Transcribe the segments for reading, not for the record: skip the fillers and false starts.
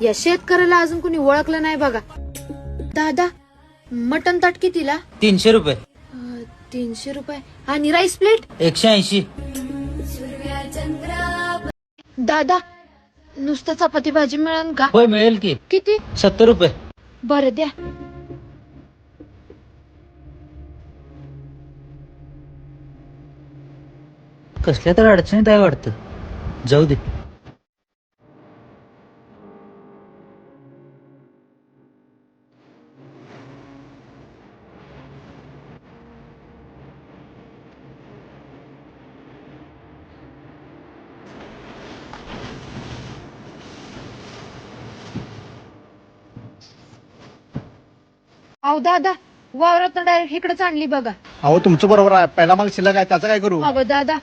या शेतकऱ्याला अजून कुणी ओळखलं नाही बघा. दादा, मटन ताट कितीला? 300 रुपये. 300 रुपये. आणि राईस प्लेट? 180. दादा, नुसतं चपाती भाजी मिळेल का? होय मिळेल की. किती? 70 रुपये. बरं द्या. कसल्या तर अडचणीत आहे वाटतं. जाऊ दे. अहो दादा, वावरात डायरेक्ट इकडेच आणली बघा. अहो तुमचं बरोबर आहे. पहिला माल शिल्लक आहे, त्याचं काय करू? अहो दादा,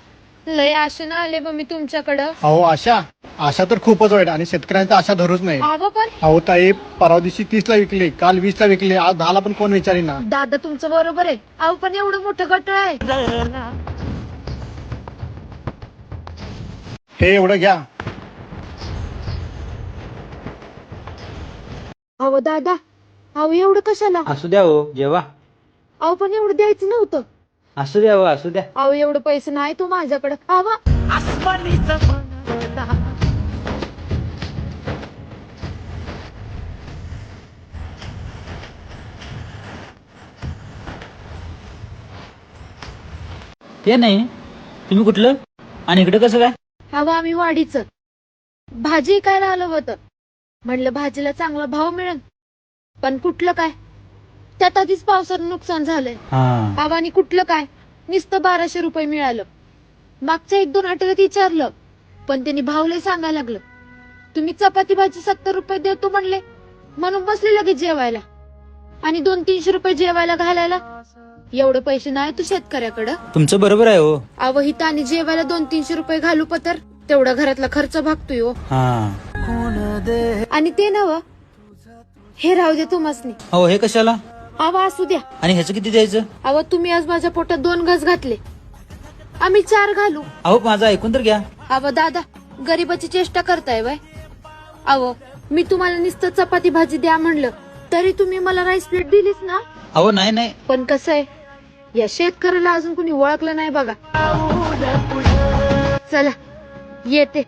लय आशेनं आले बा मी तुमच्याकडं. अहो आशा तर खूपच वाईट आणि शेतकऱ्यांचा आशा धरूच नाही. अहो पण अहो ताई, परवा दिवशी 30 ला विकले, काल 20 ला विकले, आज 10 ला पण कोण विचारेना. दादा तुमचं बरोबर आहे. अहो पण एवढं मोठं गट आहे. हे एवढं घ्या. अहो दादा, अहो एवढं कशाला? असू द्या हो जेवा. अहो पण एवढं द्यायचं नव्हतं. असू द्या हो असू द्या. अहो एवढं पैसे नाही तो माझ्याकडं. अहो ते नाही, तुम्ही कुठलं आणि इकडे कसं काय? अहो आम्ही वाडीच भाजी विकायला आलं होतं. म्हणलं भाजीला चांगला भाव मिळेल, पण कुठलं काय, त्यात आधीच पावसानं नुकसान झालंय. हा. अहो आणि कुठलं काय, नुसतं 1200 रुपये मिळालं. मागच्या 1-2 आठवड्यात विचारलं, पण त्यांनी भाव लय सांगायला लागलं. तुम्ही चपाती भाजी 70 रुपये देतो म्हणले, म्हणून बसले लगेच जेवायला. आणि 200-300 रुपये जेवायला घालायला एवढे पैसे नाही तू शेतकऱ्याकडं. तुमचं बरोबर आहे हो. अहो हिथं आणि जेवायला 200-300 रुपये घालू पतर तेवढा घरातला खर्च भागतोय हो. हा. आणि ते नव, हे राहू दे तुम्हासनी. हो हे कशाला? अहो असू द्या. आणि ह्याचं किती द्यायचं? अहो तुम्ही आज माझ्या पोटात 2 घास घातले, आम्ही 4 घालू. अहो माझं ऐकून तर घ्या. अहो दादा, गरीबाची चेष्टा करताय वय. अहो मी तुम्हाला नुसतं चपाती भाजी द्या म्हणलं, तरी तुम्ही मला राईस प्लेट दिलीच ना. अहो नाही नाही. पण कसं आहे, या शेतकऱ्याला अजून कुणी ओळखलं नाही बघा. चला येते.